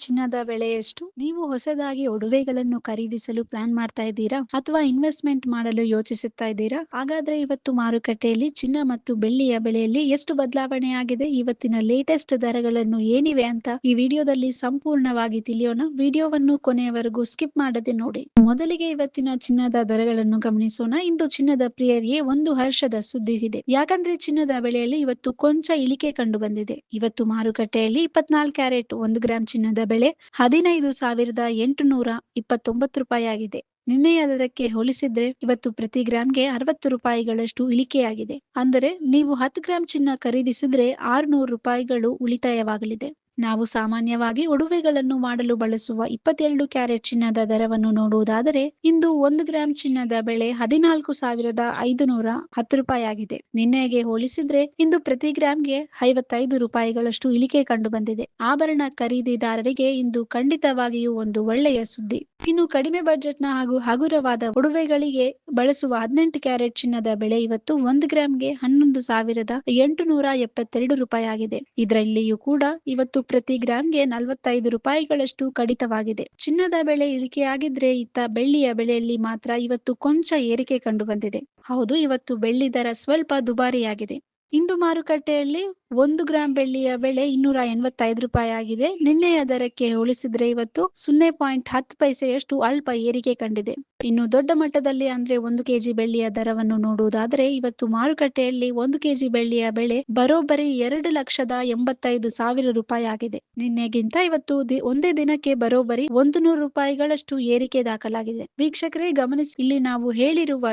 ಚಿನ್ನದ ಬೆಲೆ ಎಷ್ಟು? ನೀವು ಹೊಸದಾಗಿ ಒಡವೆಗಳನ್ನು ಖರೀದಿಸಲು ಪ್ಲಾನ್ ಮಾಡ್ತಾ ಇದ್ದೀರಾ ಅಥವಾ ಇನ್ವೆಸ್ಟ್ಮೆಂಟ್ ಮಾಡಲು ಯೋಚಿಸುತ್ತಾ ಇದ್ದೀರಾ? ಹಾಗಾದ್ರೆ ಇವತ್ತು ಮಾರುಕಟ್ಟೆಯಲ್ಲಿ ಚಿನ್ನ ಮತ್ತು ಬೆಳ್ಳಿಯ ಬೆಲೆಯಲ್ಲಿ ಎಷ್ಟು ಬದಲಾವಣೆ ಆಗಿದೆ, ಇವತ್ತಿನ ಲೇಟೆಸ್ಟ್ ದರಗಳನ್ನು ಏನಿವೆ ಅಂತ ಈ ವಿಡಿಯೋದಲ್ಲಿ ಸಂಪೂರ್ಣವಾಗಿ ತಿಳಿಯೋಣ. ವಿಡಿಯೋವನ್ನು ಕೊನೆಯವರೆಗೂ ಸ್ಕಿಪ್ ಮಾಡದೆ ನೋಡಿ. ಮೊದಲಿಗೆ ಇವತ್ತಿನ ಚಿನ್ನದ ದರಗಳನ್ನು ಗಮನಿಸೋಣ. ಇಂದು ಚಿನ್ನದ ಪ್ರಿಯರಿಗೆ ಒಂದು ಹರ್ಷದ ಸುದ್ದಿ ಇದೆ. ಯಾಕಂದ್ರೆ ಚಿನ್ನದ ಬೆಲೆಯಲ್ಲಿ ಇವತ್ತು ಕೊಂಚ ಇಳಿಕೆ ಕಂಡು ಬಂದಿದೆ. ಇವತ್ತು ಮಾರುಕಟ್ಟೆಯಲ್ಲಿ 24 ಕ್ಯಾರೆಟ್ 1 ಗ್ರಾಂ ಚಿನ್ನದ ಬೆಲೆ 15,829 ರೂಪಾಯಿ ಆಗಿದೆ. ನಿನ್ನೆಯ ದರಕ್ಕೆ ಹೋಲಿಸಿದ್ರೆ ಇವತ್ತು ಪ್ರತಿ ಗ್ರಾಂಗೆ 60 ರೂಪಾಯಿಗಳಷ್ಟು ಇಳಿಕೆಯಾಗಿದೆ. ಅಂದರೆ ನೀವು 10 ಗ್ರಾಂ ಚಿನ್ನ ಖರೀದಿಸಿದ್ರೆ 600 ರೂಪಾಯಿಗಳು ಉಳಿತಾಯವಾಗಲಿದೆ. ನಾವು ಸಾಮಾನ್ಯವಾಗಿ ಒಡವೆಗಳನ್ನು ಮಾಡಲು ಬಳಸುವ 22 ಕ್ಯಾರೆಟ್ ಚಿನ್ನದ ದರವನ್ನು ನೋಡುವುದಾದರೆ ಇಂದು 1 ಗ್ರಾಂ ಚಿನ್ನದ ಬೆಲೆ 14,510 ರೂಪಾಯಿ ಆಗಿದೆ. ನಿನ್ನೆಗೆ ಹೋಲಿಸಿದ್ರೆ ಇಂದು ಪ್ರತಿ ಗ್ರಾಂಗೆ 55 ರೂಪಾಯಿಗಳಷ್ಟು ಇಳಿಕೆ ಕಂಡು ಬಂದಿದೆ. ಆಭರಣ ಖರೀದಿದಾರರಿಗೆ ಇಂದು ಖಂಡಿತವಾಗಿಯೂ ಒಂದು ಒಳ್ಳೆಯ ಸುದ್ದಿ. ಇನ್ನು ಕಡಿಮೆ ಬಜೆಟ್ನ ಹಾಗೂ ಹಗುರವಾದ ಒಡವೆಗಳಿಗೆ ಬಳಸುವ 18 ಕ್ಯಾರೆಟ್ ಚಿನ್ನದ ಬೆಲೆ ಇವತ್ತು 1 ಗ್ರಾಂಗೆ 11,872 ರೂಪಾಯಿ ಆಗಿದೆ. ಇದರಲ್ಲಿಯೂ ಕೂಡ ಇವತ್ತು ಪ್ರತಿ ಗ್ರಾಂಗೆ 45 ರೂಪಾಯಿಗಳಷ್ಟು ಕಡಿತವಾಗಿದೆ. ಚಿನ್ನದ ಬೆಲೆ ಇಳಿಕೆಯಾಗಿದ್ರೆ ಇತ್ತ ಬೆಳ್ಳಿಯ ಬೆಲೆಯಲ್ಲಿ ಮಾತ್ರ ಇವತ್ತು ಕೊಂಚ ಏರಿಕೆ ಕಂಡು ಬಂದಿದೆ. ಹೌದು, ಇವತ್ತು ಬೆಳ್ಳಿ ದರ ಸ್ವಲ್ಪ ದುಬಾರಿಯಾಗಿದೆ. ಇಂದು ಮಾರುಕಟ್ಟೆಯಲ್ಲಿ 1 ಗ್ರಾಂ ಬೆಳ್ಳಿಯ ಬೆಲೆ 285 ರೂಪಾಯಿ ಆಗಿದೆ. ನಿನ್ನೆಯ ದರಕ್ಕೆ ಹೋಲಿಸಿದ್ರೆ ಇವತ್ತು 0.10 ಪೈಸೆಯಷ್ಟು ಅಲ್ಪ ಏರಿಕೆ ಕಂಡಿದೆ. ಇನ್ನು ದೊಡ್ಡ ಮಟ್ಟದಲ್ಲಿ ಅಂದ್ರೆ 1 ಕೆಜಿ ಬೆಳ್ಳಿಯ ದರವನ್ನು ನೋಡುವುದಾದ್ರೆ ಇವತ್ತು ಮಾರುಕಟ್ಟೆಯಲ್ಲಿ 1 ಕೆಜಿ ಬೆಳ್ಳಿಯ ಬೆಲೆ ಬರೋಬ್ಬರಿ 2,85,000 ರೂಪಾಯಿ ಆಗಿದೆ. ನಿನ್ನೆಗಿಂತ ಇವತ್ತು ಒಂದೇ ದಿನಕ್ಕೆ ಬರೋಬ್ಬರಿ 100 ರೂಪಾಯಿಗಳಷ್ಟು ಏರಿಕೆ ದಾಖಲಾಗಿದೆ. ವೀಕ್ಷಕರೇ ಗಮನಿಸಿ, ಇಲ್ಲಿ ನಾವು ಹೇಳಿರುವ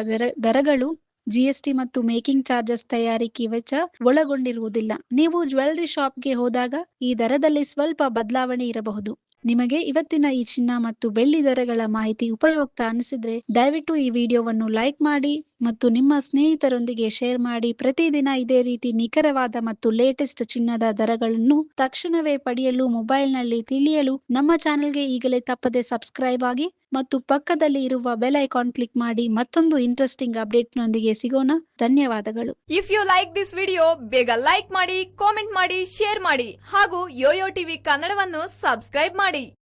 ದರಗಳು ಜಿಎಸ್ಟಿ ಮತ್ತು ಮೇಕಿಂಗ್ ಚಾರ್ಜಸ್ ತಯಾರಿಕೆ ವೆಚ್ಚ ಒಳಗೊಂಡಿರುವುದಿಲ್ಲ. ನೀವು ಜ್ಯುವೆಲರಿ ಶಾಪ್ಗೆ ಹೋದಾಗ ಈ ದರದಲ್ಲಿ ಸ್ವಲ್ಪ ಬದಲಾವಣೆ ಇರಬಹುದು. ನಿಮಗೆ ಇವತ್ತಿನ ಈ ಚಿನ್ನ ಮತ್ತು ಬೆಳ್ಳಿ ದರಗಳ ಮಾಹಿತಿ ಉಪಯುಕ್ತ ಅನಿಸಿದ್ರೆ ದಯವಿಟ್ಟು ಈ ವಿಡಿಯೋವನ್ನು ಲೈಕ್ ಮಾಡಿ ಮತ್ತು ನಿಮ್ಮ ಸ್ನೇಹಿತರೊಂದಿಗೆ ಶೇರ್ ಮಾಡಿ. ಪ್ರತಿದಿನ ಇದೇ ರೀತಿ ನಿಖರವಾದ ಮತ್ತು ಲೇಟೆಸ್ಟ್ ಚಿನ್ನದ ದರಗಳನ್ನು ತಕ್ಷಣವೇ ಪಡೆಯಲು ಮೊಬೈಲ್ನಲ್ಲಿ ತಿಳಿಯಲು ನಮ್ಮ ಚಾನೆಲ್ಗೆ ಈಗಲೇ ತಪ್ಪದೆ ಸಬ್ಸ್ಕ್ರೈಬ್ ಆಗಿ ಮತ್ತು ಪಕ್ಕದಲ್ಲಿ ಇರುವ ಬೆಲ್ ಐಕಾನ್ ಕ್ಲಿಕ್ ಮಾಡಿ. ಮತ್ತೊಂದು ಇಂಟ್ರೆಸ್ಟಿಂಗ್ ಅಪ್ಡೇಟ್ ನೊಂದಿಗೆ ಸಿಗೋಣ. ಧನ್ಯವಾದಗಳು. If you like this video ಬೇಗ ಲೈಕ್ ಮಾಡಿ, ಕಾಮೆಂಟ್ ಮಾಡಿ, ಶೇರ್ ಮಾಡಿ ಹಾಗೂ ಯೋಯೋ ಟಿವಿ ಕನ್ನಡವನ್ನು ಸಬ್ಸ್ಕ್ರೈಬ್ ಮಾಡಿ.